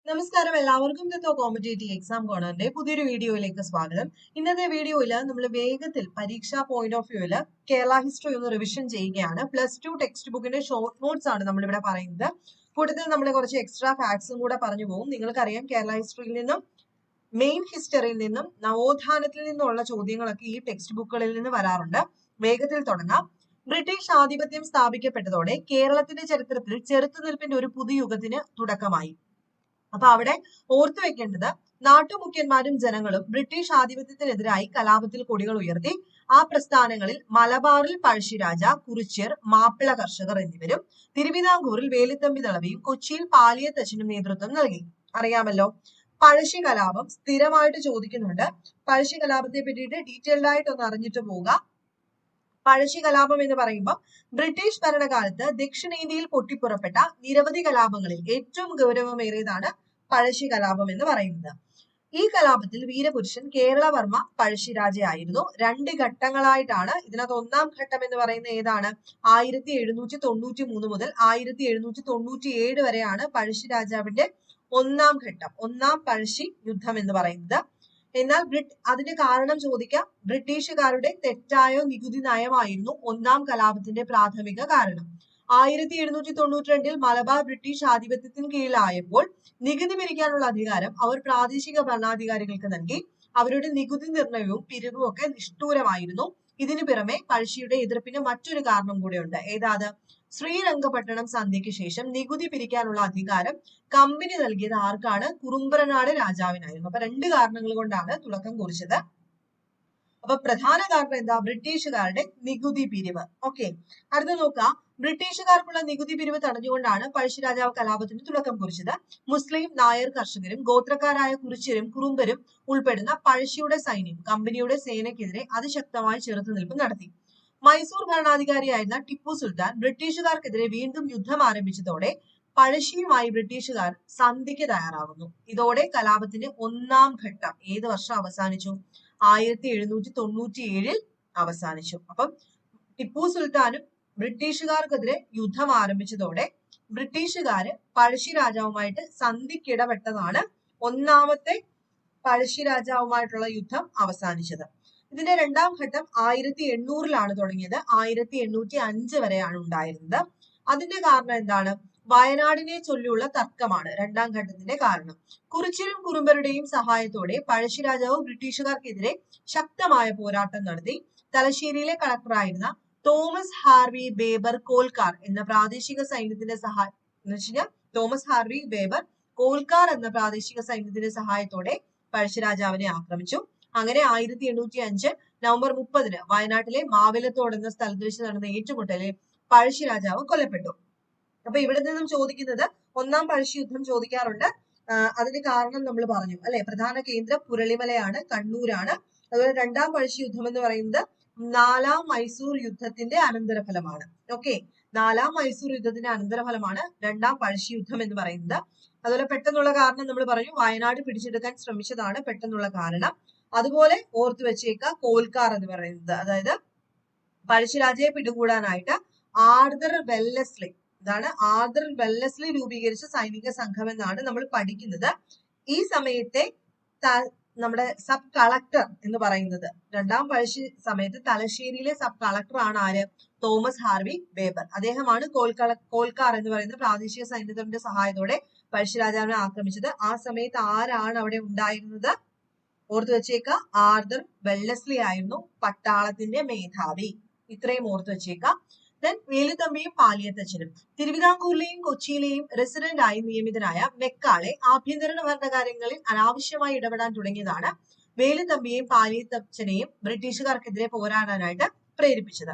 നമസ്കാരം, എല്ലാവർക്കും തത്വ competitive exam കോർണറിന്റെ പുതിയൊരു വീഡിയോയിലേക്ക് സ്വാഗതം. ഇന്നത്തെ വീഡിയോയിൽ നമ്മൾ വേഗത്തിൽ പരീക്ഷാ പോയിന്റ് ഓഫ് വ്യൂവിൽ കേരള ഹിസ്റ്ററി ഒന്ന് റിവിഷൻ ചെയ്യുകയാണ്. +2 ടെക്സ്റ്റ് ബുക്കിന്റെ ഷോർട്ട് നോട്ട്സ് ആണ് നമ്മളിവിടെ പറയുന്നത്. കൂട്ടത്തിൽ നമ്മൾ കുറച്ച് എക്സ്ട്രാ ഫാക്ട്സും കൂടെ പറഞ്ഞു പോകും. നിങ്ങൾക്കറിയാം, കേരള ഹിസ്റ്ററിയിൽ നിന്നും മെയിൻ ഹിസ്റ്ററിയിൽ നിന്നും നവോത്ഥാനത്തിൽ നിന്നുള്ള ചോദ്യങ്ങളൊക്കെ ഈ ടെക്സ്റ്റ് ബുക്കുകളിൽ നിന്ന് വരാറുണ്ട്. വേഗത്തിൽ തുടങ്ങാം. ബ്രിട്ടീഷ് ആധിപത്യം സ്ഥാപിക്കപ്പെട്ടതോടെ കേരളത്തിന്റെ ചരിത്രത്തിൽ ചെറുത്തുനിൽപ്പിന്റെ ഒരു പുതുയുഗത്തിന് തുടക്കമായി. അപ്പൊ അവിടെ ഓർത്തു വെക്കേണ്ടത്, നാട്ടുമുഖ്യന്മാരും ജനങ്ങളും ബ്രിട്ടീഷ് ആധിപത്യത്തിനെതിരായി കലാപത്തിൽ കൊടികൾ ഉയർത്തി. ആ പ്രസ്ഥാനങ്ങളിൽ മലബാറിൽ പഴശ്ശിരാജ, കുറിച്യർ, മാപ്പിള കർഷകർ എന്നിവരും, തിരുവിതാംകൂറിൽ വേലുത്തമ്പി ദളവയും, കൊച്ചിയിൽ പാലിയത്തച്ഛനും നേതൃത്വം നൽകി. അറിയാമല്ലോ, പഴശ്ശി കലാപം സ്ഥിരമായിട്ട് ചോദിക്കുന്നുണ്ട്. പഴശ്ശി കലാപത്തെ പറ്റിയിട്ട് ഡീറ്റെയിൽഡ് ആയിട്ട് ഒന്ന് അറിഞ്ഞിട്ട് പോവുക. പഴശ്ശി കലാപം എന്ന് പറയുമ്പോൾ ബ്രിട്ടീഷ് ഭരണകാലത്ത് ദക്ഷിണേന്ത്യയിൽ പൊട്ടിപ്പുറപ്പെട്ട നിരവധി കലാപങ്ങളിൽ ഏറ്റവും ഗൗരവമേറിയതാണ് പഴശ്ശി കലാപം എന്ന് പറയുന്നത്. ഈ കലാപത്തിൽ വീരപുരുഷൻ കേരളവർമ്മ പഴശ്ശിരാജയായിരുന്നു. 2 ഘട്ടങ്ങളായിട്ടാണ്. ഇതിനകത്ത് ഒന്നാം ഘട്ടം എന്ന് പറയുന്നത് ഏതാണ്? 1793 മുതൽ 1797 വരെയാണ് പഴശ്ശിരാജാവിന്റെ ഒന്നാം ഘട്ടം, ഒന്നാം പഴശ്ശി യുദ്ധം എന്ന് പറയുന്നത്. എന്നാൽ അതിന്റെ കാരണം ചോദിക്കാം. ബ്രിട്ടീഷുകാരുടെ തെറ്റായ നികുതി നയമായിരുന്നു ഒന്നാം കലാപത്തിന്റെ പ്രാഥമിക കാരണം. 1792 മലബാർ ബ്രിട്ടീഷ് ആധിപത്യത്തിന് കീഴിലായപ്പോൾ നികുതി പിരിക്കാനുള്ള അധികാരം അവർ പ്രാദേശിക ഭരണാധികാരികൾക്ക് നൽകി. അവരുടെ നികുതി നിർണയവും പിരിവും ഒക്കെ നിഷ്ഠൂരമായിരുന്നു. ഇതിനു പുറമെ പഴശ്ശിയുടെ എതിർപ്പിന് മറ്റൊരു കാരണം കൂടെയുണ്ട്. ഏതാത്? ശ്രീരംഗപട്ടണം സന്ധിക്ക് ശേഷം നികുതി പിരിക്കാനുള്ള അധികാരം കമ്പനി നൽകിയത് ആർക്കാണ്? കുറുമ്പ്രനാട് രാജാവിനായിരുന്നു. അപ്പൊ 2 കാരണങ്ങൾ കൊണ്ടാണ് തുടക്കം കുറിച്ചത്. അപ്പൊ പ്രധാന കാരണം എന്താ? ബ്രിട്ടീഷുകാരുടെ നികുതി പിരിവ്. ഓക്കെ, അടുത്ത നോക്കുക. ബ്രിട്ടീഷുകാർക്കുള്ള നികുതി പിരിവ് തടഞ്ഞുകൊണ്ടാണ് പഴശ്ശിരാജാവ് കലാപത്തിന് തുടക്കം കുറിച്ചത്. മുസ്ലിം, നായർ കർഷകരും ഗോത്രക്കാരായ കുറിച്യരും കുറുമ്പരും ഉൾപ്പെടുന്ന പഴശ്ശിയുടെ സൈന്യം കമ്പനിയുടെ സേനയ്ക്കെതിരെ അതിശക്തമായി ചെറുത്തുനിൽപ്പ് നടത്തി. മൈസൂർ ഭരണാധികാരിയായിരുന്ന ടിപ്പു സുൽത്താൻ ബ്രിട്ടീഷുകാർക്കെതിരെ വീണ്ടും യുദ്ധം ആരംഭിച്ചതോടെ പഴശ്ശിയുമായി ബ്രിട്ടീഷുകാർ സന്ധിക്ക് തയ്യാറാകുന്നു. ഇതോടെ കലാപത്തിന്റെ ഒന്നാം ഘട്ടം ഏത് വർഷം അവസാനിച്ചു? 1797 അവസാനിച്ചു. അപ്പം ടിപ്പു സുൽത്താനും ബ്രിട്ടീഷുകാർക്കെതിരെ യുദ്ധം ആരംഭിച്ചതോടെ ബ്രിട്ടീഷുകാര് പഴശ്ശി രാജാവുമായിട്ട് സന്ധിക്കിടപെട്ടതാണ് ഒന്നാമത്തെ പഴശ്ശി രാജാവുമായിട്ടുള്ള യുദ്ധം അവസാനിച്ചത്. ഇതിന്റെ രണ്ടാം ഘട്ടം 1800 തുടങ്ങിയത്. 1805 വരെയാണ് ഉണ്ടായിരുന്നത്. അതിന്റെ കാരണം എന്താണ്? വയനാടിനെ ചൊല്ലിയുള്ള തർക്കമാണ് രണ്ടാം ഘട്ടത്തിന്റെ കാരണം. കുറിച്യരും കുറുമ്പരുടെയും സഹായത്തോടെ പഴശ്ശിരാജാവ് ബ്രിട്ടീഷുകാർക്കെതിരെ ശക്തമായ പോരാട്ടം നടത്തി. തലശ്ശേരിയിലെ കളക്ടറായിരുന്ന തോമസ് ഹാർവി ബേബർ കോൽക്കാർ എന്ന പ്രാദേശിക സൈന്യത്തിന്റെ സഹായത്തോടെ പഴശ്ശിരാജാവിനെ ആക്രമിച്ചു. അങ്ങനെ 1805 നവംബർ 30 വയനാട്ടിലെ മാവിലത്തോട് എന്ന സ്ഥലത്ത് വെച്ച് നടന്ന ഏറ്റുമുട്ടലിൽ പഴശ്ശിരാജാവ് കൊല്ലപ്പെട്ടു. അപ്പൊ ഇവിടെ നിന്നും ചോദിക്കുന്നത്, ഒന്നാം പഴശ്ശി യുദ്ധം ചോദിക്കാറുണ്ട്. അതിന് കാരണം നമ്മൾ പറഞ്ഞു അല്ലെ. പ്രധാന കേന്ദ്രം പുരളിമലയാണ്, കണ്ണൂരാണ്. അതുപോലെ രണ്ടാം പഴശ്ശി യുദ്ധം എന്ന് പറയുന്നത് 4ാം മൈസൂർ യുദ്ധത്തിന്റെ അനന്തരഫലമാണ്. ഓക്കെ, 4ാം മൈസൂർ യുദ്ധത്തിന്റെ അനന്തരഫലമാണ് രണ്ടാം പഴശ്ശി യുദ്ധം എന്ന് പറയുന്നത്. അതുപോലെ പെട്ടെന്നുള്ള കാരണം നമ്മൾ പറഞ്ഞു, വയനാട് പിടിച്ചെടുക്കാൻ ശ്രമിച്ചതാണ് പെട്ടെന്നുള്ള കാരണം. അതുപോലെ ഓർത്തു വെച്ചേക്ക, കോൽക്കാർ എന്ന് പറയുന്നത്, അതായത് പഴശ്ശിരാജയെ പിടികൂടാനായിട്ട് ആർതർ വെല്ലസ്ലി രൂപീകരിച്ച സൈനിക സംഘം എന്നാണ് നമ്മൾ പഠിക്കുന്നത്. ഈ സമയത്തെ നമ്മുടെ സബ് കളക്ടർ എന്ന് പറയുന്നത്, രണ്ടാം പഴശ്ശി സമയത്ത് തലശ്ശേരിയിലെ സബ് കളക്ടർ ആണ് ആര്? Thomas Harvey ബേബർ. അദ്ദേഹമാണ് കോൽക്കാർ എന്ന് പറയുന്ന പ്രാദേശിക സൈന്യത്തിന്റെ സഹായത്തോടെ പഴശ്ശിരാജാവിനെ ആക്രമിച്ചത്. ആ സമയത്ത് ആരാണ് അവിടെ ഉണ്ടായിരുന്നത്? ഓർത്തു വെച്ചേക്ക, ആർതർ വെല്ലസ്ലി ആയിരുന്നു പട്ടാളത്തിന്റെ മേധാവി. ഇത്രയും ഓർത്തു വെച്ചേക്ക. ദെൻ വേലുത്തമ്പിയും പാലിയത്തച്ഛനും. തിരുവിതാംകൂറിലെയും കൊച്ചിയിലെയും റെസിഡന്റ് ആയി നിയമിതനായ മെക്കാളെ ആഭ്യന്തര ഭരണകാര്യങ്ങളിൽ അനാവശ്യമായി ഇടപെടാൻ തുടങ്ങിയതാണ് വേലുത്തമ്പിയെയും പാലിയത്തച്ഛനെയും ബ്രിട്ടീഷുകാർക്കെതിരെ പോരാടാനായിട്ട് പ്രേരിപ്പിച്ചത്.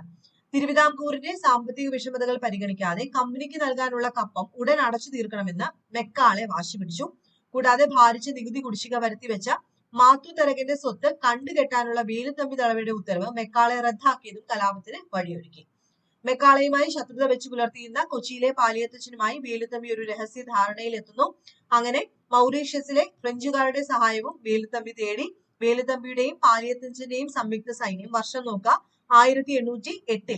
തിരുവിതാംകൂറിന്റെ സാമ്പത്തിക വിഷമതകൾ പരിഗണിക്കാതെ കമ്പനിക്ക് നൽകാനുള്ള കപ്പം ഉടൻ അടച്ചു തീർക്കണമെന്ന് മെക്കാളെ വാശി പിടിച്ചു. കൂടാതെ ഭാരിച്ച നികുതി കുടിശ്ശിക വരുത്തിവെച്ച മാത്തുതരകന്റെ സ്വത്ത് കണ്ടുകെട്ടാനുള്ള വേലുത്തമ്പി ദളവയുടെ ഉത്തരവ് മെക്കാളെ റദ്ദാക്കിയതും കലാപത്തിന് വഴിയൊരുക്കി. മെക്കാളയുമായി ശത്രുത വെച്ച് പുലർത്തിയിരുന്ന കൊച്ചിയിലെ പാലിയത്തച്ഛനുമായി വേലുത്തമ്പി ഒരു രഹസ്യ ധാരണയിൽ എത്തുന്നു. അങ്ങനെ മൗറീഷ്യസിലെ ഫ്രഞ്ചുകാരുടെ സഹായവും വേലുത്തമ്പി തേടി. വേലുത്തമ്പിയുടെയും പാലിയത്തച്ഛന്റെയും സംയുക്ത സൈന്യം, വർഷം നോക്കുക, 1808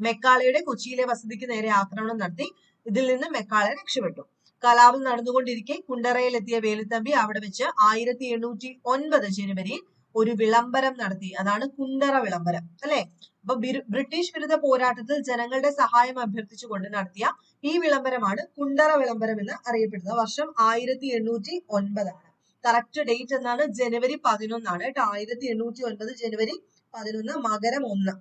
മെക്കാളയുടെ കൊച്ചിയിലെ വസതിക്ക് നേരെ ആക്രമണം നടത്തി. ഇതിൽ നിന്ന് മെക്കാളെ രക്ഷപ്പെട്ടു. കലാപം നടന്നുകൊണ്ടിരിക്കെ കുണ്ടറയിലെത്തിയ വേലുത്തമ്പി അവിടെ വെച്ച് 1809 ജനുവരിയിൽ ഒരു വിളംബരം നടത്തി. അതാണ് കുണ്ടറ വിളംബരം അല്ലെ. അപ്പൊ ബ്രിട്ടീഷ് വിരുദ്ധ പോരാട്ടത്തിൽ ജനങ്ങളുടെ സഹായം അഭ്യർത്ഥിച്ചുകൊണ്ട് നടത്തിയ ഈ വിളംബരമാണ് കുണ്ടറ വിളംബരം എന്ന് അറിയപ്പെടുന്നത്. വർഷം 1809 ആണ്. കറക്റ്റ് ഡേറ്റ് എന്നാണ് ജനുവരി 11 കേട്ടോ. 1809 ജനുവരി 11 മകരം 1.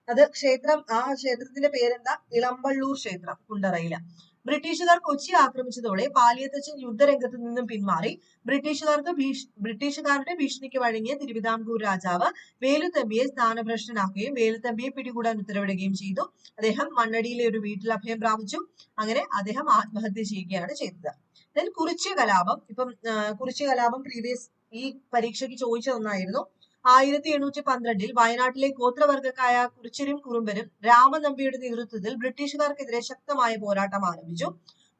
അത് ക്ഷേത്രം, ആ ക്ഷേത്രത്തിന്റെ പേരെന്താ? ഇളമ്പള്ളൂർ ക്ഷേത്രം കുണ്ടറയില്. ബ്രിട്ടീഷുകാർ കൊച്ചി ആക്രമിച്ചതോടെ പാലിയത്തച്ഛൻ യുദ്ധരംഗത്ത് നിന്നും പിന്മാറി. ബ്രിട്ടീഷുകാരുടെ ഭീഷണിക്ക് വഴങ്ങിയ തിരുവിതാംകൂർ രാജാവ് വേലുത്തമ്പിയെ സ്ഥാനഭ്രഷ്ടനാക്കുകയും വേലുത്തമ്പിയെ പിടികൂടാൻ ഉത്തരവിടുകയും ചെയ്തു. അദ്ദേഹം മണ്ണടിയിലെ ഒരു വീട്ടിൽ അഭയം പ്രാപിച്ചു. അങ്ങനെ അദ്ദേഹം ആത്മഹത്യ ചെയ്യുകയാണ് ചെയ്തത്. ദെൻ കുറിച്യ കലാപം. ഇപ്പം കുറിച്യ കലാപം പ്രീവിയസ് ഈ പരീക്ഷയ്ക്ക് ചോദിച്ച ഒന്നായിരുന്നു. 1812 വയനാട്ടിലെ ഗോത്രവർഗക്കായ കുറിച്യരും കുറുമ്പരും രാമനമ്പിയുടെ നേതൃത്വത്തിൽ ബ്രിട്ടീഷുകാർക്കെതിരെ ശക്തമായ പോരാട്ടം ആരംഭിച്ചു.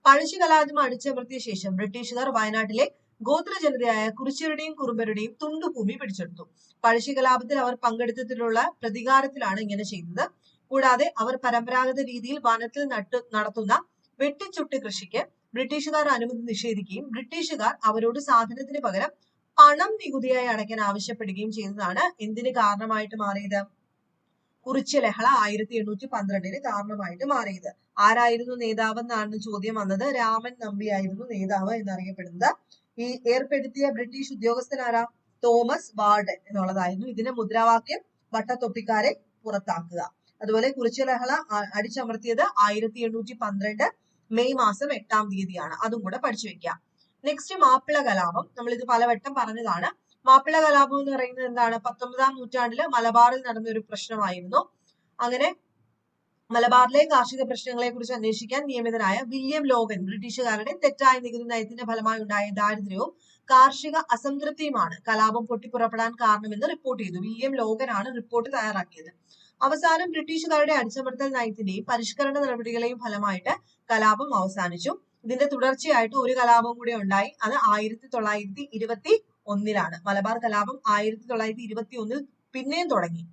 പഴശ്ശി കലാപം അടിച്ചമർത്തിയ ശേഷം ബ്രിട്ടീഷുകാർ വയനാട്ടിലെ ഗോത്ര ജനതയായ കുറിച്യരുടെയും കുറുമ്പരുടെയും തുണ്ടുഭൂമി പിടിച്ചെടുത്തു. പഴശ്ശി കലാപത്തിൽ അവർ പങ്കെടുത്തതിലുള്ള പ്രതികാരത്തിലാണ് ഇങ്ങനെ ചെയ്തത്. കൂടാതെ അവർ പരമ്പരാഗത രീതിയിൽ വനത്തിൽ നടത്തുന്ന വെട്ടിച്ചുട്ട് കൃഷിക്ക് ബ്രിട്ടീഷുകാർ അനുമതി നിഷേധിക്കുകയും ബ്രിട്ടീഷുകാർ അവരോട് സാധനത്തിന് പകരം പണം നികുതിയായി അടയ്ക്കാൻ ആവശ്യപ്പെടുകയും ചെയ്തതാണ് എന്തിന് കാരണമായിട്ട് മാറിയത്? കുറിച്യ ലഹള 1812 കാരണമായിട്ട് മാറിയത്. ആരായിരുന്നു നേതാവ് എന്നാണ് ചോദ്യം വന്നത്. രാമൻ നമ്പി ആയിരുന്നു നേതാവ് എന്നറിയപ്പെടുന്നത്. ഈ ഏർപ്പെടുത്തിയ ബ്രിട്ടീഷ് ഉദ്യോഗസ്ഥനാരാ? തോമസ് വാർഡൻ എന്നുള്ളതായിരുന്നു. ഇതിന്റെ മുദ്രാവാക്യം വട്ടത്തൊപ്പിക്കാരെ പുറത്താക്കുക. അതുപോലെ കുറിച്യ ലഹള അടിച്ചമർത്തിയത് 1812 മെയ് മാസം 8-ാം തീയതിയാണ്. അതും കൂടെ പഠിച്ചു വെക്കാം. നെക്സ്റ്റ് മാപ്പിള കലാപം. നമ്മൾ ഇത് പലവട്ടം പറഞ്ഞതാണ്. മാപ്പിള കലാപം എന്ന് പറയുന്നത് എന്താണ്? 19-ാം നൂറ്റാണ്ടില് മലബാറിൽ നടന്ന ഒരു പ്രശ്നമായിരുന്നു. അങ്ങനെ മലബാറിലെ കാർഷിക പ്രശ്നങ്ങളെ കുറിച്ച് അന്വേഷിക്കാൻ നിയമിതനായ വില്യം ലോഗൻ ബ്രിട്ടീഷുകാരുടെ തെറ്റായ നികുതി നയത്തിന്റെ ഫലമായി ഉണ്ടായ ദാരിദ്ര്യവും കാർഷിക അസംതൃപ്തിയുമാണ് കലാപം പൊട്ടിപ്പുറപ്പെടാൻ കാരണമെന്ന് റിപ്പോർട്ട് ചെയ്തു. വില്യം ലോഗൻ ആണ് റിപ്പോർട്ട് തയ്യാറാക്കിയത്. അവസാനം ബ്രിട്ടീഷുകാരുടെ അടിച്ചമർത്തൽ നയത്തിന്റെയും പരിഷ്കരണ നടപടികളെയും ഫലമായിട്ട് കലാപം അവസാനിച്ചു. ഇതിന്റെ തുടർച്ചയായിട്ട് ഒരു കലാപം കൂടി ഉണ്ടായി. അത് 1921 മലബാർ കലാപം 1921 പിന്നെയും തുടങ്ങി.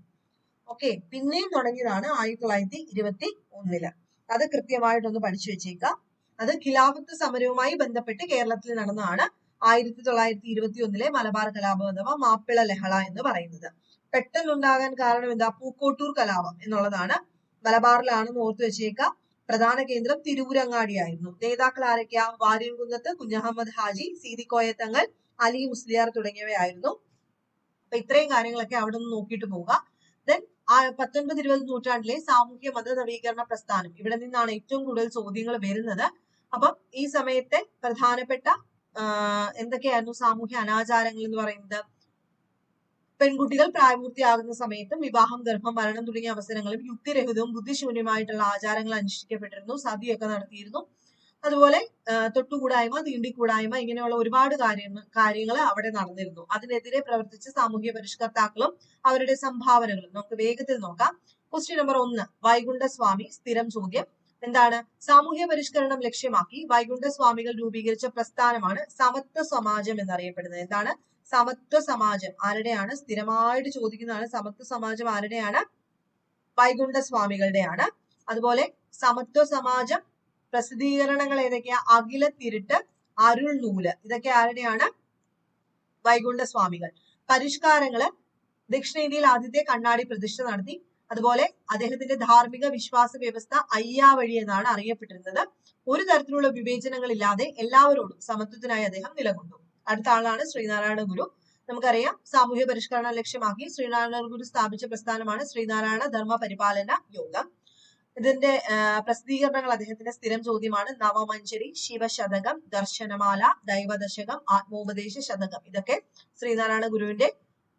ഓക്കെ, പിന്നെയും തുടങ്ങിയതാണ് 1921. അത് കൃത്യമായിട്ടൊന്ന് പഠിച്ചു വെച്ചേക്കാം. അത് ഖിലാഫത്ത് സമരവുമായി ബന്ധപ്പെട്ട് കേരളത്തിൽ നടന്നതാണ് 1921 മലബാർ കലാപം അഥവാ മാപ്പിള ലഹള എന്ന് പറയുന്നത്. പെട്ടെന്നുണ്ടാകാൻ കാരണം എന്താ? പൂക്കോട്ടൂർ കലാപം എന്നുള്ളതാണ്. മലബാറിലാണെന്ന് ഓർത്തു വെച്ചേക്കാം. പ്രധാന കേന്ദ്രം തിരൂരങ്ങാടിയായിരുന്നു. നേതാക്കൾ ആരൊക്കെയാ? വാര്യംകുന്നത്ത് കുഞ്ഞഹമ്മദ് ഹാജി, സീതിക്കോയ തങ്ങൾ, അലി മുസ്ലിയാർ തുടങ്ങിയവയായിരുന്നു. അപ്പൊ ഇത്രയും കാര്യങ്ങളൊക്കെ അവിടെ നിന്ന് നോക്കിയിട്ട് പോവുക. ദെൻ 19-20 നൂറ്റാണ്ടിലെ സാമൂഹ്യ മത നവീകരണ പ്രസ്ഥാനം. ഇവിടെ നിന്നാണ് ഏറ്റവും കൂടുതൽ ചോദ്യങ്ങൾ വരുന്നത്. അപ്പം ഈ സമയത്തെ പ്രധാനപ്പെട്ട എന്തൊക്കെയായിരുന്നു സാമൂഹ്യ അനാചാരങ്ങൾ എന്ന് പറയുന്നത്? പെൺകുട്ടികൾ പ്രായപൂർത്തിയാകുന്ന സമയത്തും വിവാഹം, ഗർഭം, മരണം തുടങ്ങിയ അവസരങ്ങളും യുക്തിരഹിതവും ബുദ്ധിശൂന്യമായിട്ടുള്ള ആചാരങ്ങൾ അനുഷ്ഠിക്കപ്പെട്ടിരുന്നു. സതിയൊക്കെ നടത്തിയിരുന്നു. അതുപോലെ തൊട്ടുകൂടായ്മ, തീണ്ടിക്കൂടായ്മ, ഇങ്ങനെയുള്ള ഒരുപാട് കാര്യങ്ങൾ അവിടെ നടന്നിരുന്നു. അതിനെതിരെ പ്രവർത്തിച്ച സാമൂഹ്യ പരിഷ്കർത്താക്കളും അവരുടെ സംഭാവനകളും നമുക്ക് വേഗത്തിൽ നോക്കാം. Question number 1 Vaikunda Swami. സ്ഥിരം ചോദ്യം. എന്താണ്? സാമൂഹ്യ പരിഷ്കരണം ലക്ഷ്യമാക്കി വൈകുണ്ഠസ്വാമികൾ രൂപീകരിച്ച പ്രസ്ഥാനമാണ് സമത്വ സമാജം എന്നറിയപ്പെടുന്നത്. എന്താണ്? സമത്വ സമാജം. ആരുടെയാണ്? സ്ഥിരമായിട്ട് ചോദിക്കുന്നതാണ്. സമത്വ സമാജം ആരുടെയാണ്? വൈകുണ്ഠസ്വാമികളുടെയാണ്. അതുപോലെ സമത്വ സമാജം പ്രസിദ്ധീകരണങ്ങൾ ഏതൊക്കെയാ? അഖില തിരുട്ട്, അരുൾ നൂല്. ഇതൊക്കെ ആരുടെയാണ്? വൈകുണ്ഠസ്വാമികൾ. പരിഷ്കാരങ്ങള് ദക്ഷിണേന്ത്യയിൽ ആദ്യത്തെ കണ്ണാടി പ്രതിഷ്ഠ നടത്തി. അതുപോലെ അദ്ദേഹത്തിന്റെ ധാർമ്മിക വിശ്വാസ വ്യവസ്ഥ അയ്യാവഴി എന്നാണ് അറിയപ്പെട്ടിരുന്നത്. ഒരു തരത്തിലുള്ള വിവേചനങ്ങളില്ലാതെ എല്ലാവരോടും സമത്വത്തിനായി അദ്ദേഹം നിലകൊണ്ടു. അടുത്ത ആളാണ് ശ്രീനാരായണ ഗുരു. നമുക്കറിയാം സാമൂഹ്യ പരിഷ്കരണം ലക്ഷ്യമാക്കി ശ്രീനാരായണ ഗുരു സ്ഥാപിച്ച പ്രസ്ഥാനമാണ് ശ്രീനാരായണ ധർമ്മ പരിപാലന യോഗം. ഇതിന്റെ പ്രസിദ്ധീകരണങ്ങൾ അദ്ദേഹത്തിന്റെ സ്ഥിരം ചോദ്യമാണ്. നവമഞ്ജരി, ശിവശതകം, ദർശനമാല, ദൈവദശകം, ആത്മോപദേശ ശതകം. ഇതൊക്കെ ശ്രീനാരായണ ഗുരുവിന്റെ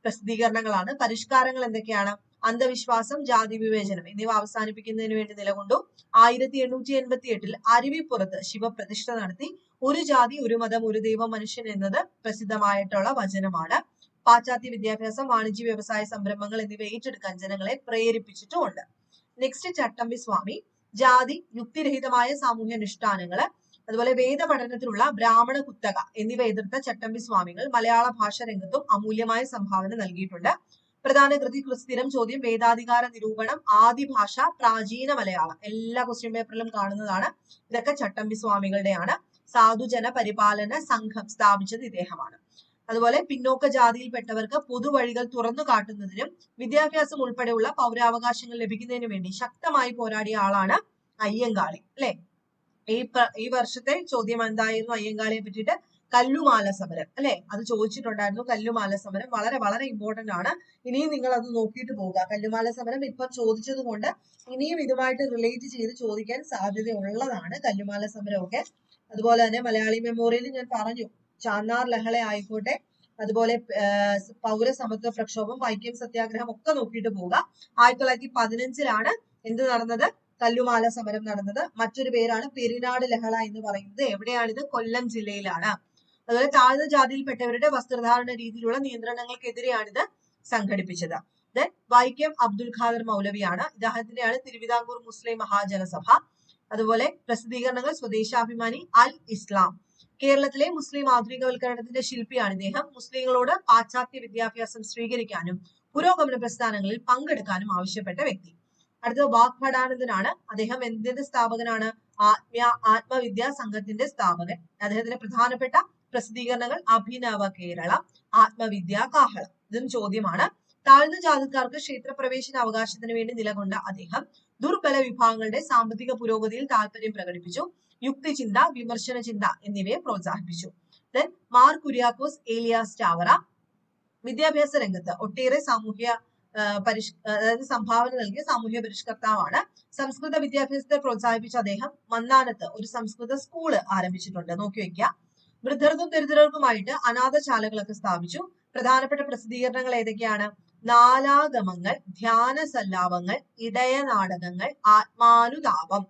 പ്രസിദ്ധീകരണങ്ങളാണ്. പരിഷ്കാരങ്ങൾ എന്തൊക്കെയാണ്? അന്ധവിശ്വാസം, ജാതി വിവേചനം എന്നിവ അവസാനിപ്പിക്കുന്നതിന് വേണ്ടി നിലകൊണ്ടു. 1888 അരുവിപ്പുറത്ത് ശിവപ്രതിഷ്ഠ നടത്തി. ഒരു ജാതി, ഒരു മതം, ഒരു ദൈവം, മനുഷ്യൻ എന്നത് പ്രസിദ്ധമായിട്ടുള്ള വചനമാണ്. പാശ്ചാത്യ വിദ്യാഭ്യാസം, വാണിജ്യ വ്യവസായ സംരംഭങ്ങൾ എന്നിവ ഏറ്റെടുക്കാൻ ജനങ്ങളെ പ്രേരിപ്പിച്ചിട്ടുമുണ്ട്. നെക്സ്റ്റ് ചട്ടമ്പി സ്വാമി. ജാതി, യുക്തിരഹിതമായ സാമൂഹ്യ അനുഷ്ഠാനങ്ങള്, അതുപോലെ വേദപഠനത്തിലുള്ള ബ്രാഹ്മണ കുത്തക എന്നിവ എതിർത്ത ചട്ടമ്പി സ്വാമികൾ മലയാള ഭാഷ രംഗത്തും അമൂല്യമായ സംഭാവന നൽകിയിട്ടുണ്ട്. പ്രധാന കൃതി സ്ഥിരം ചോദ്യം വേദാധികാര നിരൂപണം, ആദി ഭാഷ, പ്രാചീന മലയാളം. എല്ലാ ക്വസ്റ്റ്യൻ പേപ്പറിലും കാണുന്നതാണ്. ഇതൊക്കെ ചട്ടമ്പി സ്വാമികളുടെയാണ്. സാധുജന പരിപാലന സംഘം സ്ഥാപിച്ചത് ഇദ്ദേഹമാണ്. അതുപോലെ പിന്നോക്ക ജാതിയിൽപ്പെട്ടവർക്ക് പൊതുവഴികൾ തുറന്നു കാട്ടുന്നതിനും വിദ്യാഭ്യാസം ഉൾപ്പെടെയുള്ള പൗരാവകാശങ്ങൾ ലഭിക്കുന്നതിനു വേണ്ടി ശക്തമായി പോരാടിയ ആളാണ് അയ്യങ്കാളി. അല്ലെ, ഈ വർഷത്തെ ചോദ്യം എന്തായിരുന്നു അയ്യങ്കാളിയെ പറ്റിയിട്ട്? കല്ലുമാല സമരം. അല്ലെ, അത് ചോദിച്ചിട്ടുണ്ടായിരുന്നു. കല്ലുമാല സമരം വളരെ വളരെ ഇമ്പോർട്ടന്റ് ആണ്. ഇനിയും നിങ്ങൾ അത് നോക്കിയിട്ട് പോകുക. കല്ലുമാല സമരം ഇപ്പൊ ചോദിച്ചത് കൊണ്ട് ഇനിയും ഇതുമായിട്ട് റിലേറ്റ് ചെയ്ത് ചോദിക്കാൻ സാധ്യതയുള്ളതാണ് കല്ലുമാല സമരമൊക്കെ. അതുപോലെ തന്നെ മലയാളി മെമ്മോറിയൽ ഞാൻ പറഞ്ഞു, ചാന്നാർ ലഹള ആയിക്കോട്ടെ, അതുപോലെ പൗരസമത്വ പ്രക്ഷോഭം, വൈക്കം സത്യാഗ്രഹം ഒക്കെ നോക്കിയിട്ട് പോവുക. 1915 എന്ത് നടന്നത്? കല്ലുമാല സമരം നടന്നത്. മറ്റൊരു പേരാണ് പെരിനാട് ലഹള എന്ന് പറയുന്നത്. എവിടെയാണിത്? കൊല്ലം ജില്ലയിലാണ്. അതുപോലെ താഴ്ന്ന ജാതിയിൽപ്പെട്ടവരുടെ വസ്ത്രധാരണ രീതിയിലുള്ള നിയന്ത്രണങ്ങൾക്കെതിരെയാണിത് സംഘടിപ്പിച്ചത്. വൈക്കം അബ്ദുൽ ഖാദർ മൗലവിയാണ്. ഇദ്ദേഹത്തിന്റെയാണ് തിരുവിതാംകൂർ മുസ്ലിം മഹാജനസഭ. അതുപോലെ പ്രസിദ്ധീകരണങ്ങൾ സ്വദേശാഭിമാനി, അൽ ഇസ്ലാം. കേരളത്തിലെ മുസ്ലിം ആധുനികവൽക്കരണത്തിന്റെ ശില്പിയാണ് ഇദ്ദേഹം. മുസ്ലിങ്ങളോട് പാശ്ചാത്യ വിദ്യാഭ്യാസം സ്വീകരിക്കാനും പുരോഗമന പ്രസ്ഥാനങ്ങളിൽ പങ്കെടുക്കാനും ആവശ്യപ്പെട്ട വ്യക്തി. അടുത്തത് വാഗ്ഭടാനന്ദനാണ്. അദ്ദേഹം എന്തിന്റെ സ്ഥാപകനാണ്? ആത്മവിദ്യാ സംഘത്തിന്റെ സ്ഥാപകൻ. അദ്ദേഹത്തിന്റെ പ്രധാനപ്പെട്ട പ്രസിദ്ധീകരണങ്ങൾ അഭിനവ കേരളം, ആത്മവിദ്യാ കാഹളം. ഇതും ചോദ്യമാണ്. താഴ്ന്ന ജാതിക്കാർക്ക് ക്ഷേത്രപ്രവേശന അവകാശത്തിന് വേണ്ടി നിലകൊണ്ട അദ്ദേഹം ദുർബല വിഭാഗങ്ങളുടെ സാമ്പത്തിക പുരോഗതിയിൽ താല്പര്യം പ്രകടിപ്പിച്ചു. യുക്തിചിന്ത, വിമർശന ചിന്ത എന്നിവയെ പ്രോത്സാഹിപ്പിച്ചു. മാർ കുര്യാക്കോസ് ഏലിയാസ് ചാവറ വിദ്യാഭ്യാസ രംഗത്ത് ഒട്ടേറെ അതായത് സംഭാവന നൽകിയ സാമൂഹ്യ പരിഷ്കർത്താവാണ്. സംസ്കൃത വിദ്യാഭ്യാസത്തെ പ്രോത്സാഹിപ്പിച്ച അദ്ദേഹം മന്നാനത്ത് ഒരു സംസ്കൃത സ്കൂള് ആരംഭിച്ചിട്ടുണ്ട്. നോക്കി വെക്കുക. വൃദ്ധർക്കും ദരിദ്രർക്കുമായിട്ട് അനാഥശാലകളൊക്കെ സ്ഥാപിച്ചു. പ്രധാനപ്പെട്ട പ്രസിദ്ധീകരണങ്ങൾ ഏതൊക്കെയാണ്? നാലാഗമങ്ങൾ, ധ്യാന സല്ലാപങ്ങൾ, ഇടയ നാടകങ്ങൾ, ആത്മാനുതാപം.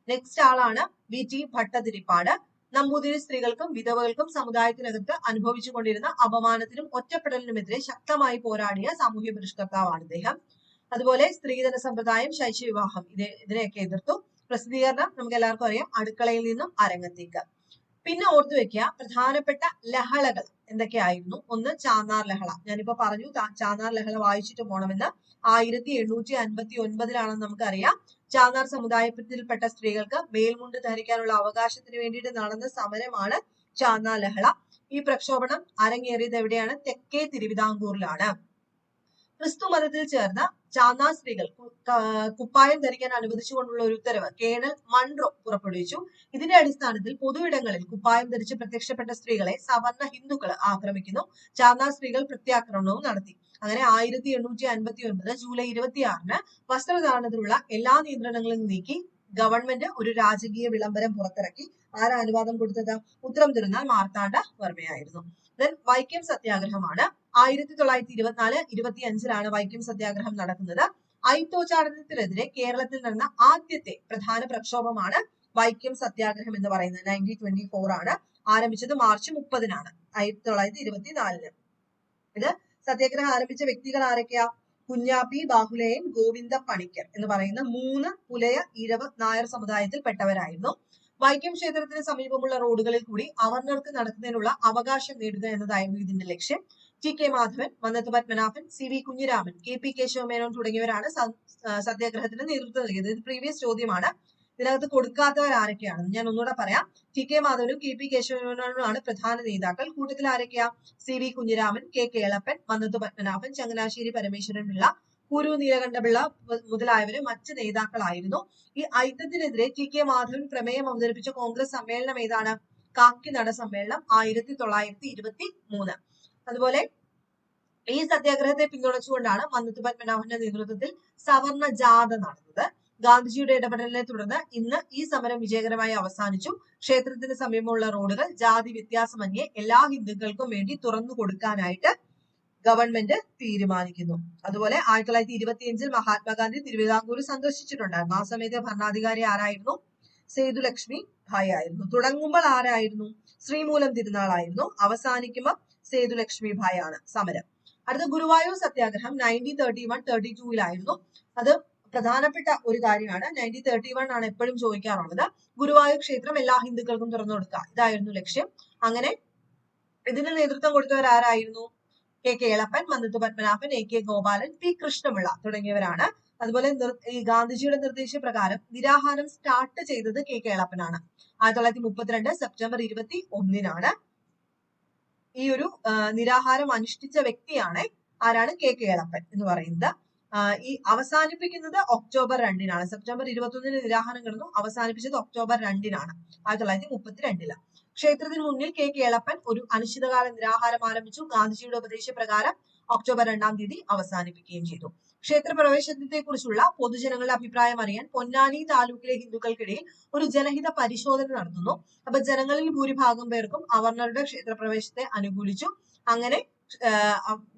നെക്സ്റ്റ് ആളാണ് VT ഭട്ടതിരിപ്പാട്. നമ്പൂതിരി സ്ത്രീകൾക്കും വിധവകൾക്കും സമുദായത്തിനകത്ത് അനുഭവിച്ചുകൊണ്ടിരുന്ന അപമാനത്തിനും ഒറ്റപ്പെടലിനുമെതിരെ ശക്തമായി പോരാടിയ സാമൂഹ്യ പരിഷ്കർത്താവാണ് ഇദ്ദേഹം. അതുപോലെ സ്ത്രീധന സമ്പ്രദായം, ശൈശവിവാഹം ഇതിനെയൊക്കെ എതിർത്തു. പ്രസിദ്ധീകരണം നമുക്ക് എല്ലാവർക്കും അറിയാം, അടുക്കളയിൽ നിന്നും അരങ്ങത്തേക്ക്. പിന്നെ ഓർത്തു വെക്കുക, പ്രധാനപ്പെട്ട ലഹളകൾ എന്തൊക്കെയായിരുന്നു? ഒന്ന് ചാന്നാർ ലഹള. ഞാനിപ്പോ പറഞ്ഞു ചാന്നാർ ലഹള വായിച്ചിട്ട് പോണമെന്ന്. 1859 നമുക്കറിയാം. ചാന്നാർ സമുദായത്തിൽപ്പെട്ട സ്ത്രീകൾക്ക് മേൽമുണ്ട് ധരിക്കാനുള്ള അവകാശത്തിന് വേണ്ടിയിട്ട് നടന്ന സമരമാണ് ചാന്നാർ ലഹള. ഈ പ്രക്ഷോഭണം അരങ്ങേറിയത് എവിടെയാണ്? തെക്കേ തിരുവിതാംകൂറിലാണ്. ക്രിസ്തു മതത്തിൽ ചേർന്ന ചാന്നാർ സ്ത്രീകൾ കുപ്പായം ധരിക്കാൻ അനുവദിച്ചുകൊണ്ടുള്ള ഒരു ഉത്തരവ് കേണൽ മൺറോ പുറപ്പെടുവിച്ചു. ഇതിന്റെ അടിസ്ഥാനത്തിൽ പൊതുയിടങ്ങളിൽ കുപ്പായം ധരിച്ച് പ്രത്യക്ഷപ്പെട്ട സ്ത്രീകളെ സവർണ ഹിന്ദുക്കൾ ആക്രമിക്കുന്നു. ചാന്നാർ സ്ത്രീകൾ പ്രത്യാക്രമണവും നടത്തി. അങ്ങനെ 1859 ജൂലൈ 26 വസ്ത്രധാരണത്തിലുള്ള എല്ലാ നിയന്ത്രണങ്ങളും നീക്കി ഗവൺമെന്റ് ഒരു രാജകീയ വിളംബരം പുറത്തിറക്കി. ആരാ അനുവാദം കൊടുത്തത്? ഉത്രം തിരുനാൾ മാർത്താണ്ഡ വർമ്മയായിരുന്നു. വൈക്കം സത്യാഗ്രഹമാണ്. 1924-25 വൈക്കം സത്യാഗ്രഹം നടക്കുന്നത്. അയിത്തോച്ചാടനത്തിനെതിരെ കേരളത്തിൽ നടന്ന ആദ്യത്തെ പ്രധാന പ്രക്ഷോഭമാണ് വൈക്കം സത്യാഗ്രഹം എന്ന് പറയുന്നത്. 1924 ആരംഭിച്ചത് മാർച്ച് 30 1924. ഇത് സത്യാഗ്രഹം ആരംഭിച്ച വ്യക്തികൾ ആരൊക്കെയാ? കുഞ്ഞാപ്പി, ബാഹുലയൻ, ഗോവിന്ദ പണിക്കർ എന്ന് പറയുന്ന 3 പുലയ, ഈഴവ, നായർ സമുദായത്തിൽപ്പെട്ടവരായിരുന്നു. വൈക്കം ക്ഷേത്രത്തിന് സമീപമുള്ള റോഡുകളിൽ കൂടി അവർണർക്ക് നടക്കുന്നതിനുള്ള അവകാശം നേടുക എന്നതായിരുന്നു ഇതിന്റെ ലക്ഷ്യം. TK Madhavan, Mannath Padmanabhan, CV Kunhiraman, KP Kesava Menon തുടങ്ങിയവരാണ് സത്യാഗ്രഹത്തിന് നേതൃത്വം നൽകിയത്. ഇത് പ്രീവിയസ് ചോദ്യമാണ്. ഇതിനകത്ത് കൊടുക്കാത്തവർ ആരൊക്കെയാണെന്ന് ഞാൻ ഒന്നുകൂടെ പറയാം. TK മാധവനും KP കേശവമേനോനുമാണ് പ്രധാന നേതാക്കൾ. കൂട്ടത്തിൽ ആരൊക്കെയാ? CV കുഞ്ഞിരാമൻ, K കേളപ്പൻ, മന്നത്ത് പത്മനാഭൻ, ചങ്ങനാശ്ശേരി പരമേശ്വരൻ പിള്ള, കുരു നീലകണ്ഠപിള്ള മുതലായവര് മറ്റ് നേതാക്കളായിരുന്നു. ഈ ഐക്യത്തിനെതിരെ TK മാധവൻ പ്രമേയം അവതരിപ്പിച്ച കോൺഗ്രസ് സമ്മേളനം ഏതാണ്? കാക്കിനട സമ്മേളനം 1923. അതുപോലെ ഈ സത്യാഗ്രഹത്തെ പിന്തുണച്ചുകൊണ്ടാണ് മന്നത്ത് പത്മനാഭന്റെ നേതൃത്വത്തിൽ സവർണ ജാഥ നടന്നത്. ഗാന്ധിജിയുടെ ഇടപെടലിനെ തുടർന്ന് ഇന്ന് ഈ സമരം വിജയകരമായി അവസാനിച്ചു. ക്ഷേത്രത്തിന് സമീപമുള്ള റോഡുകൾ ജാതി വ്യത്യാസമന്യേ എല്ലാ ഹിന്ദുക്കൾക്കും വേണ്ടി തുറന്നു കൊടുക്കാനായിട്ട് ഗവൺമെന്റ് തീരുമാനിക്കുന്നു. അതുപോലെ 1925 മഹാത്മാഗാന്ധി തിരുവിതാംകൂർ സന്ദർശിച്ചിട്ടുണ്ടായിരുന്നു. ആ സമയത്തെ ഭരണാധികാരി ആരായിരുന്നു? സേതുലക്ഷ്മി ഭായ് ആയിരുന്നു. തുടങ്ങുമ്പോൾ ആരായിരുന്നു? ശ്രീമൂലം തിരുനാളായിരുന്നു. അവസാനിക്കുമ്പോൾ സേതുലക്ഷ്മി ഭായ് ആണ് സമരം. അടുത്ത ഗുരുവായൂർ സത്യാഗ്രഹം 1931-32 അത് പ്രധാനപ്പെട്ട ഒരു കാര്യമാണ്. 1931 ആണ് എപ്പോഴും ചോദിക്കാറുള്ളത്. ഗുരുവായൂർ ക്ഷേത്രം എല്ലാ ഹിന്ദുക്കൾക്കും തുറന്നു കൊടുക്കുക, ഇതായിരുന്നു ലക്ഷ്യം. അങ്ങനെ ഇതിന് നേതൃത്വം കൊടുത്തവർ ആരായിരുന്നു? K Kelappan, Mannath Padmanabhan, A K Gopalan, P Krishna Pillai തുടങ്ങിയവരാണ്. അതുപോലെ ഈ ഗാന്ധിജിയുടെ നിർദ്ദേശപ്രകാരം നിരാഹാരം സ്റ്റാർട്ട് ചെയ്തത് കെ കേളപ്പനാണ്. 1932 സെപ്റ്റംബർ 21 ഈ ഒരു നിരാഹാരം അനുഷ്ഠിച്ച വ്യക്തിയാണ് ആരാണ് കെ കേളപ്പൻ എന്ന് പറയുന്നത്. ഈ അവസാനിപ്പിക്കുന്നത് ഒക്ടോബർ 2 സെപ്റ്റംബർ 21 നിരാഹാരം കിടന്നു, അവസാനിപ്പിച്ചത് ഒക്ടോബർ 2 1932. ക്ഷേത്രത്തിന് മുന്നിൽ കെ കേളപ്പൻ ഒരു അനിശ്ചിതകാല നിരാഹാരം ആരംഭിച്ചു. ഗാന്ധിജിയുടെ ഉപദേശപ്രകാരം ഒക്ടോബർ 2 അവസാനിപ്പിക്കുകയും ചെയ്തു. ക്ഷേത്ര പ്രവേശനത്തെ കുറിച്ചുള്ള പൊതുജനങ്ങളുടെ അഭിപ്രായം അറിയാൻ പൊന്നാനി താലൂക്കിലെ ഹിന്ദുക്കൾക്കിടയിൽ ഒരു ജനഹിത പരിശോധന നടത്തുന്നു. അപ്പൊ ജനങ്ങളിൽ ഭൂരിഭാഗം പേർക്കും അവർണരുടെ ക്ഷേത്രപ്രവേശത്തെ അനുകൂലിച്ചു. അങ്ങനെ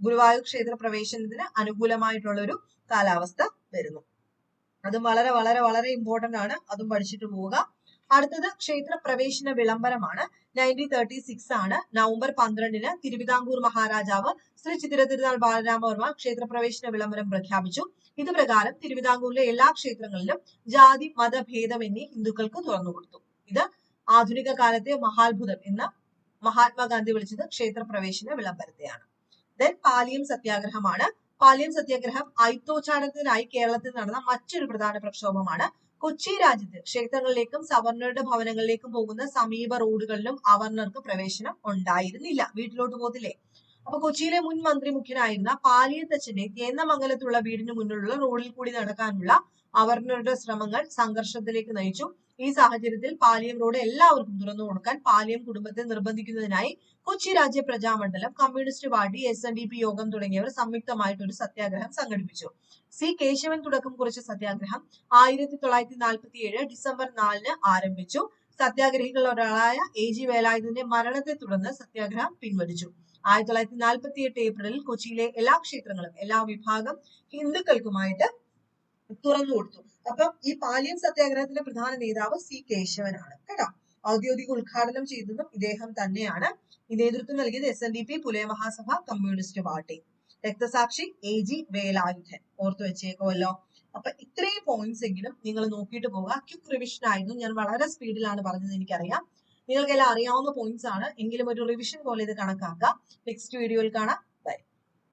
ഗുരുവായൂർ ക്ഷേത്ര പ്രവേശനത്തിന് അനുകൂലമായിട്ടുള്ള ഒരു കാലാവസ്ഥ വരുന്നു. അതും വളരെ വളരെ വളരെ ഇമ്പോർട്ടന്റ് ആണ്, അതും പഠിച്ചിട്ട് പോവുക. അടുത്തത് ക്ഷേത്ര പ്രവേശന വിളംബരമാണ്. 1936 ആണ്. നവംബർ 12 തിരുവിതാംകൂർ മഹാരാജാവ് ശ്രീ ചിത്തിര തിരുനാൾ ബാലരാമവർമ്മ ക്ഷേത്രപ്രവേശന വിളംബരം പ്രഖ്യാപിച്ചു. ഇത് പ്രകാരം തിരുവിതാംകൂറിലെ എല്ലാ ക്ഷേത്രങ്ങളിലും ജാതി മതഭേദമന്യേ ഹിന്ദുക്കൾക്ക് തുറന്നുകൊടുത്തു. ഇത് ആധുനിക കാലത്തെ മഹാത്ഭുതം എന്ന് മഹാത്മാഗാന്ധി വിളിച്ചത് ക്ഷേത്രപ്രവേശന വിളംബരത്തെയാണ്. ദെൻ പാലിയം സത്യാഗ്രഹമാണ്. പാലിയം സത്യാഗ്രഹം അയിത്തോച്ചാടനത്തിനായി കേരളത്തിൽ നടന്ന മറ്റൊരു പ്രധാന പ്രക്ഷോഭമാണ്. കൊച്ചി രാജ്യത്ത് ക്ഷേത്രങ്ങളിലേക്കും സവർണരുടെ ഭവനങ്ങളിലേക്കും പോകുന്ന സമീപ റോഡുകളിലും അവർണർക്ക് പ്രവേശനം ഉണ്ടായിരുന്നില്ല. വീട്ടിലോട്ട് പോകത്തില്ലേ? അപ്പൊ കൊച്ചിയിലെ മുൻ മന്ത്രി മുഖ്യനായിരുന്ന പാലിയത്തച്ഛന്റെ തേന്നമംഗലത്തുള്ള വീടിന് മുന്നിലുള്ള റോഡിൽ കൂടി നടക്കാനുള്ള അവർണരുടെ ശ്രമങ്ങൾ സംഘർഷത്തിലേക്ക് നയിച്ചു. ഈ സാഹചര്യത്തിൽ പാലിയം റോഡ് എല്ലാവർക്കും തുറന്നു കൊടുക്കാൻ പാലിയം കുടുംബത്തെ നിർബന്ധിക്കുന്നതിനായി കൊച്ചി രാജ്യ പ്രജാമണ്ഡലം, കമ്മ്യൂണിസ്റ്റ് പാർട്ടി, SNDP യോഗം തുടങ്ങിയവർ സംയുക്തമായിട്ട് ഒരു സത്യാഗ്രഹം സംഘടിപ്പിച്ചു. സി കേശവൻ തുടക്കം കുറിച്ച സത്യാഗ്രഹം 1947 ഡിസംബർ 4 ആരംഭിച്ചു. സത്യാഗ്രഹികളിൽ ഒരാളായ AG വേലായുധന്റെ മരണത്തെ തുടർന്ന് സത്യാഗ്രഹം പിൻവലിച്ചു. 1948 ഏപ്രിലിൽ കൊച്ചിയിലെ എല്ലാ ക്ഷേത്രങ്ങളും എല്ലാ വിഭാഗം ഹിന്ദുക്കൾക്കുമായിട്ട് തുറന്നു കൊടുത്തു. അപ്പം ഈ പാലിയം സത്യാഗ്രഹത്തിന്റെ പ്രധാന നേതാവ് സി കേശവനാണ് കേട്ടോ. ഔദ്യോഗിക ഉദ്ഘാടനം ചെയ്തതും ഇദ്ദേഹം തന്നെയാണ്. ഈ നേതൃത്വം നൽകിയത് SNDP, Pulaya Mahasabha, communist party. രക്തസാക്ഷി AG വേലായുധൻ. ഓർത്തു വെച്ചേക്കുമല്ലോ. അപ്പൊ ഇത്രയും പോയിന്റ്സ് എങ്കിലും നിങ്ങൾ നോക്കിയിട്ട് പോവുക. ക്വിക്ക് റിവിഷൻ ആയിരുന്നു, ഞാൻ വളരെ സ്പീഡിലാണ് പറഞ്ഞത്, എനിക്കറിയാം. നിങ്ങൾക്കെല്ലാം അറിയാവുന്ന പോയിന്റ്സ് ആണ്, എങ്കിലും ഒരു റിവിഷൻ പോലെ ഇത് കണക്കാക്കുക. നെക്സ്റ്റ് വീഡിയോയിൽ കാണാം.